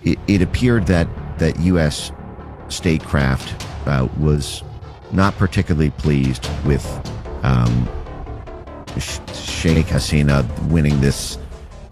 it appeared that U.S. statecraft was not particularly pleased with Sheikh Hasina winning this,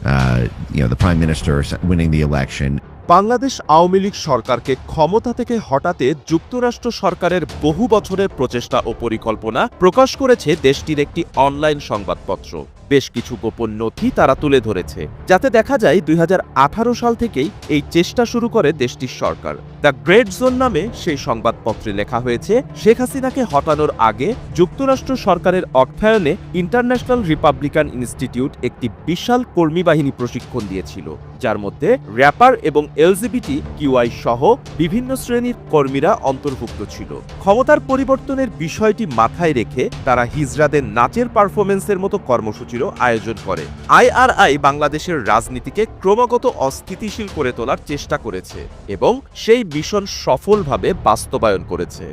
the prime minister winning the election. Bangladesh Awami League সরকারকে ক্ষমতা থেকে হটাতে যুক্তরাষ্ট্র সরকারের বহু বছরের প্রচেষ্টা ও পরিকল্পনা প্রকাশ করেছে দেশটির একটি অনলাইন সংবাদপত্র। বেশ কিছু গোপন নথি তারা তুলে ধরেছে, যাতে দেখা যায় 2018 সাল থেকেই এই চেষ্টা শুরু করে দেশটির সরকার। দ্য গ্রেট জোন নামে সেই সংবাদপত্রে লেখা হয়েছে, শেখ হাসিনাকে হটানোর আগে যুক্তরাষ্ট্র সরকারের অর্থায়নে ইন্টারন্যাশনাল রিপাবলিকান ইনস্টিটিউট একটি বিশাল কর্মী বাহিনী প্রশিক্ষণ দিয়েছিল, যার মধ্যে র্যাপার এবং এলজিবিটি কিউআই সহ বিভিন্ন শ্রেণীর কর্মীরা অন্তর্ভুক্ত ছিল। ক্ষমতার পরিবর্তনের বিষয়টি মাথায় রেখে তারা হিজড়াদের নাচের পারফরমেন্সের মতো কর্মসূচিরও আয়োজন করে। আইআরআই বাংলাদেশের রাজনীতিকে ক্রমাগত অস্থিতিশীল করে তোলার চেষ্টা করেছে এবং সেই মিশন সফলভাবে বাস্তবায়ন করেছে।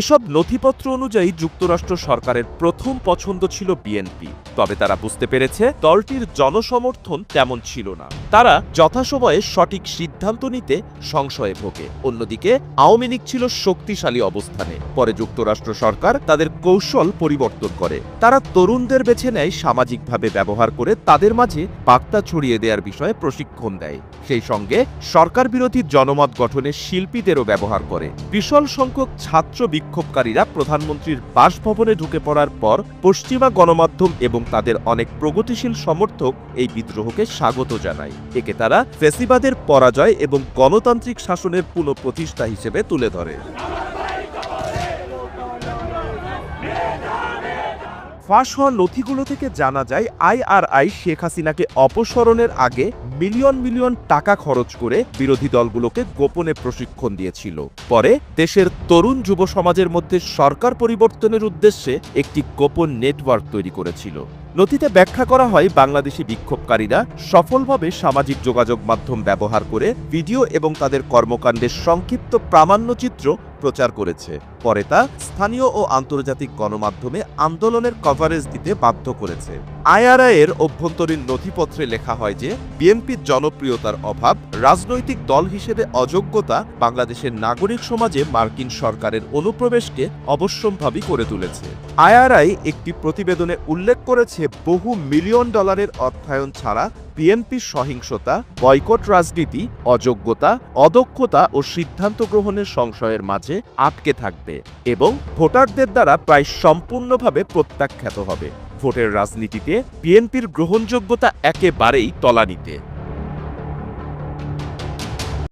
এসব নথিপত্র অনুযায়ী যুক্তরাষ্ট্র সরকারের প্রথম পছন্দ ছিল বিএনপি, তবে তারা বুঝতে পেরেছে দলটির জনসমর্থন তেমন ছিল না। তারা যথাসময়ে সঠিক সিদ্ধান্ত নিতে সংশয়ে ভোগে। অন্যদিকে আওয়ামী লীগ ছিল শক্তিশালী অবস্থানে। পরে যুক্তরাষ্ট্র সরকার তাদের কৌশল পরিবর্তন করে। তারা তরুণদের বেছে নেয়, সামাজিকভাবে ব্যবহার করে তাদের মাঝে বার্তা ছড়িয়ে দেওয়ার বিষয়ে প্রশিক্ষণ দেয়। সেই সঙ্গে সরকার বিরোধী জনমত গঠনে শিল্পীদেরও ব্যবহার করে। বিশাল সংখ্যক ছাত্র বিক্ষোভকারীরা প্রধানমন্ত্রীর বাসভবনে ঢুকে পড়ার পর পশ্চিমা গণমাধ্যম এবং তাদের অনেক প্রগতিশীল সমর্থক এই বিদ্রোহকে স্বাগত জানায়। একে তারা ফ্যাসিবাদের পরাজয় এবং গণতান্ত্রিক শাসনের পুনঃপ্রতিষ্ঠা হিসেবে তুলে ধরে। ফাঁস হওয়া নথিগুলো থেকে জানা যায়, আইআরআই শেখ হাসিনাকে অপসারণের আগে মিলিয়ন মিলিয়ন টাকা খরচ করে বিরোধী দলগুলোকে গোপনে প্রশিক্ষণ দিয়েছিল। পরে দেশের তরুণ যুব সমাজের মধ্যে সরকার পরিবর্তনের উদ্দেশ্যে একটি গোপন নেটওয়ার্ক তৈরি করেছিল। নথিতে ব্যাখ্যা করা হয়, বাংলাদেশি বিক্ষোভকারীরা সফলভাবে সামাজিক যোগাযোগ মাধ্যম ব্যবহার করে ভিডিও এবং তাদের কর্মকাণ্ডের সংক্ষিপ্ত প্রামাণ্যচিত্র প্রচার করেছে। পরে তা স্থানীয় ও আন্তর্জাতিক গণমাধ্যমে আন্দোলনের কভারেজ দিতে বাধ্য করেছে। আইআরআই এর অভ্যন্তরীণ নথিপত্রে লেখা হয় যে বিএনপির জনপ্রিয়তার অভাব, রাজনৈতিক দল হিসেবে অযোগ্যতা বাংলাদেশের নাগরিক সমাজে মার্কিন সরকারের অনুপ্রবেশকে অবশ্যম্ভাবী করে তুলেছে। আইআরআই একটি প্রতিবেদনে উল্লেখ করেছে, বহু মিলিয়ন ডলারের অর্থায়ন ছাড়া বিএনপির সহিংসতা, বয়কট রাজনীতি, অযোগ্যতা, অদক্ষতা ও সিদ্ধান্ত গ্রহণের সংশয়ের মাঝে আটকে থাকবে এবং ভোটারদের দ্বারা প্রায় সম্পূর্ণভাবে প্রত্যাখ্যাত হবে। ভোটের রাজনীতিতে বিএনপির গ্রহণযোগ্যতা একেবারেই তলানিতে।